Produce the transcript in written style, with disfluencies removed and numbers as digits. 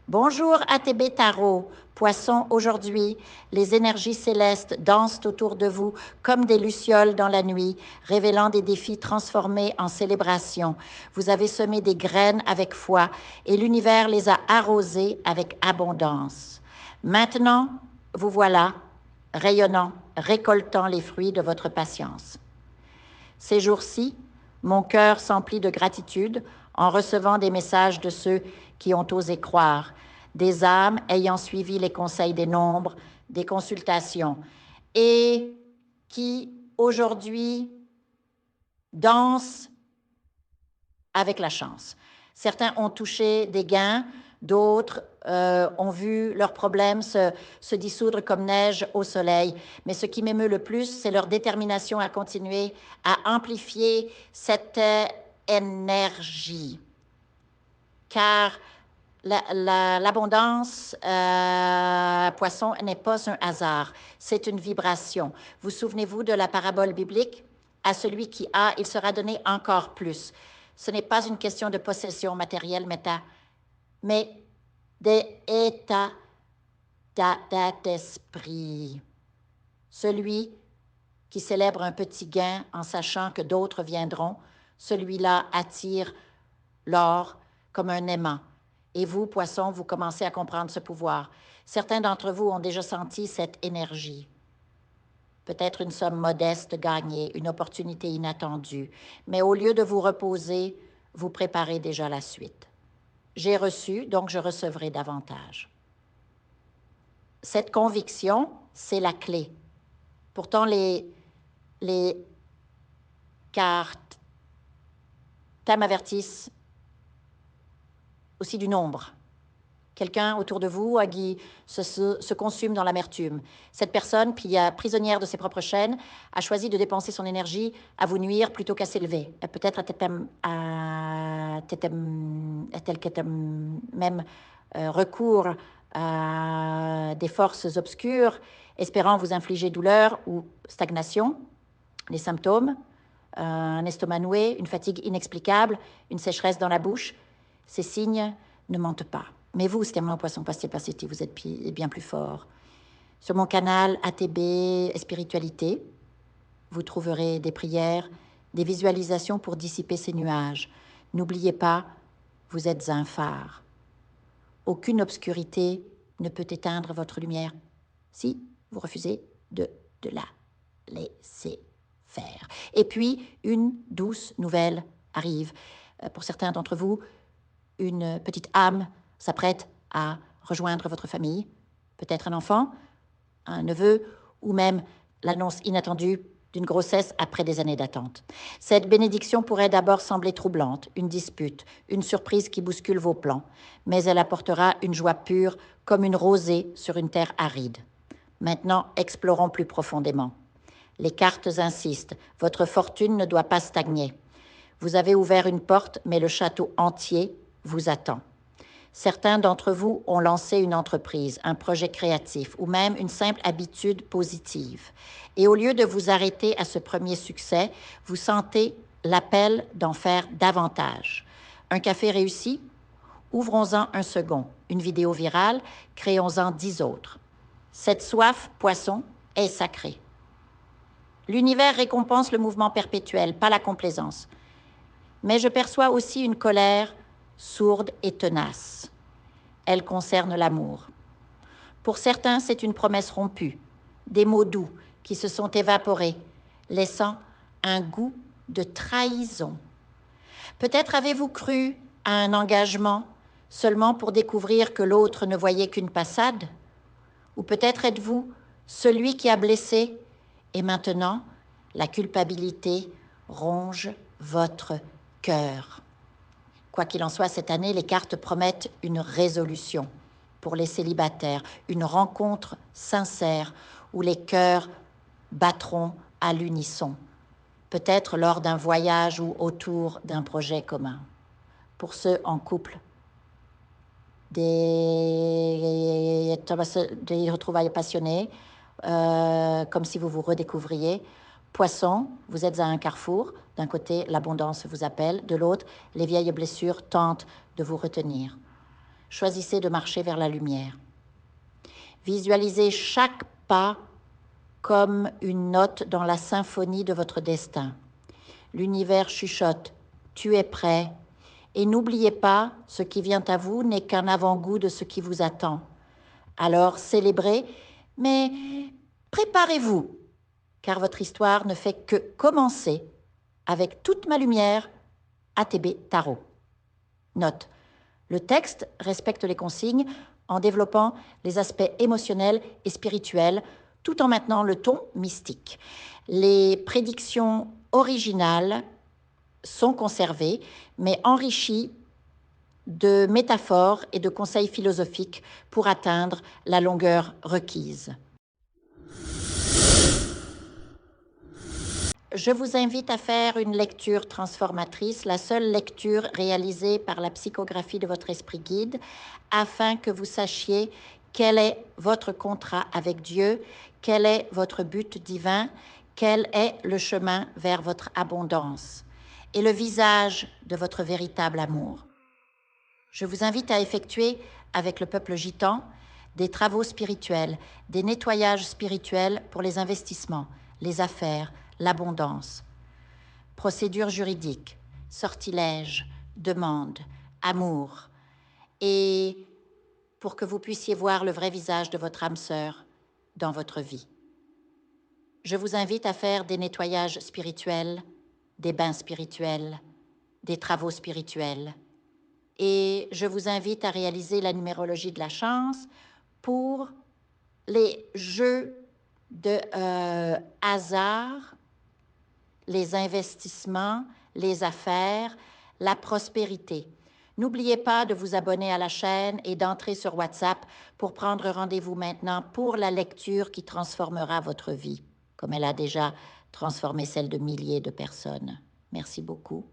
Bonjour ATB Tarot, Poisson aujourd'hui, les énergies célestes dansent autour de vous comme des lucioles dans la nuit, révélant des défis transformés en célébration. Vous avez semé des graines avec foi et l'univers les a arrosées avec abondance. Maintenant, vous voilà, rayonnant, récoltant les fruits de votre patience. Ces jours-ci, mon cœur s'emplit de gratitude en recevant des messages de ceux qui ont osé croire, des âmes ayant suivi les conseils des nombres, des consultations, et qui aujourd'hui dansent avec la chance. Certains ont touché des gains, d'autres ont vu leurs problèmes se dissoudre comme neige au soleil. Mais ce qui m'émeut le plus, c'est leur détermination à continuer à amplifier cette énergie. Car l'abondance, poisson, n'est pas un hasard, c'est une vibration. Vous souvenez-vous de la parabole biblique? À celui qui a, il sera donné encore plus. Ce n'est pas une question de possession matérielle, mais d'état d'esprit. Celui qui célèbre un petit gain en sachant que d'autres viendront, celui-là attire l'or comme un aimant. Et vous, poissons, vous commencez à comprendre ce pouvoir. Certains d'entre vous ont déjà senti cette énergie. Peut-être une somme modeste gagnée, une opportunité inattendue. Mais au lieu de vous reposer, vous préparez déjà la suite. J'ai reçu, donc je recevrai davantage. Cette conviction, c'est la clé. Pourtant, les cartes m'avertissent aussi du nombre. Quelqu'un autour de vous qui se consume dans l'amertume. Cette personne, prisonnière de ses propres chaînes, a choisi de dépenser son énergie à vous nuire plutôt qu'à s'élever. Peut-être a-t-elle même recours à des forces obscures, espérant vous infliger douleur ou stagnation, les symptômes, un estomac noué, une fatigue inexplicable, une sécheresse dans la bouche. Ces signes ne mentent pas. Mais vous, Scaman Poisson Pasté, vous êtes bien plus fort. Sur mon canal ATB Spiritualité, vous trouverez des prières, des visualisations pour dissiper ces nuages. N'oubliez pas, vous êtes un phare. Aucune obscurité ne peut éteindre votre lumière si vous refusez de la laisser faire. Et puis, une douce nouvelle arrive. Pour certains d'entre vous, une petite âme s'apprête à rejoindre votre famille, peut-être un enfant, un neveu, ou même l'annonce inattendue d'une grossesse après des années d'attente. Cette bénédiction pourrait d'abord sembler troublante, une dispute, une surprise qui bouscule vos plans, mais elle apportera une joie pure comme une rosée sur une terre aride. Maintenant, explorons plus profondément. Les cartes insistent, votre fortune ne doit pas stagner. Vous avez ouvert une porte, mais le château entier vous attend. Certains d'entre vous ont lancé une entreprise, un projet créatif ou même une simple habitude positive. Et au lieu de vous arrêter à ce premier succès, vous sentez l'appel d'en faire davantage. Un café réussi? Ouvrons-en un second. Une vidéo virale? Créons-en 10 autres. Cette soif, poisson, est sacrée. L'univers récompense le mouvement perpétuel, pas la complaisance. Mais je perçois aussi une colère sourde et tenace. Elle concerne l'amour. Pour certains, c'est une promesse rompue, des mots doux qui se sont évaporés, laissant un goût de trahison. Peut-être avez-vous cru à un engagement seulement pour découvrir que l'autre ne voyait qu'une passade? Ou peut-être êtes-vous celui qui a blessé et maintenant la culpabilité ronge votre cœur. Quoi qu'il en soit, cette année, les cartes promettent une résolution pour les célibataires, une rencontre sincère où les cœurs battront à l'unisson, peut-être lors d'un voyage ou autour d'un projet commun. Pour ceux en couple, des retrouvailles passionnées, comme si vous vous redécouvriez. Poisson, vous êtes à un carrefour. D'un côté, l'abondance vous appelle. De l'autre, les vieilles blessures tentent de vous retenir. choisissez de marcher vers la lumière. Visualisez chaque pas comme une note dans la symphonie de votre destin. L'univers chuchote, tu es prêt. Et n'oubliez pas, ce qui vient à vous n'est qu'un avant-goût de ce qui vous attend. Alors célébrez, mais préparez-vous, car votre histoire ne fait que commencer avec toute ma lumière, ATB Tarot. Note, le texte respecte les consignes en développant les aspects émotionnels et spirituels tout en maintenant le ton mystique. Les prédictions originales sont conservées, mais enrichies de métaphores et de conseils philosophiques pour atteindre la longueur requise. Je vous invite à faire une lecture transformatrice, la seule lecture réalisée par la psychographie de votre esprit guide, afin que vous sachiez quel est votre contrat avec Dieu, quel est votre but divin, quel est le chemin vers votre abondance et le visage de votre véritable amour. Je vous invite à effectuer avec le peuple gitan des travaux spirituels, des nettoyages spirituels pour les investissements, les affaires, l'abondance. Procédures juridiques, sortilèges, demandes, amour. Et pour que vous puissiez voir le vrai visage de votre âme sœur dans votre vie. Je vous invite à faire des nettoyages spirituels, des bains spirituels, des travaux spirituels. Et je vous invite à réaliser la numérologie de la chance pour les jeux de hasard, les investissements, les affaires, la prospérité. N'oubliez pas de vous abonner à la chaîne et d'entrer sur WhatsApp pour prendre rendez-vous maintenant pour la lecture qui transformera votre vie, comme elle a déjà transformé celle de milliers de personnes. Merci beaucoup.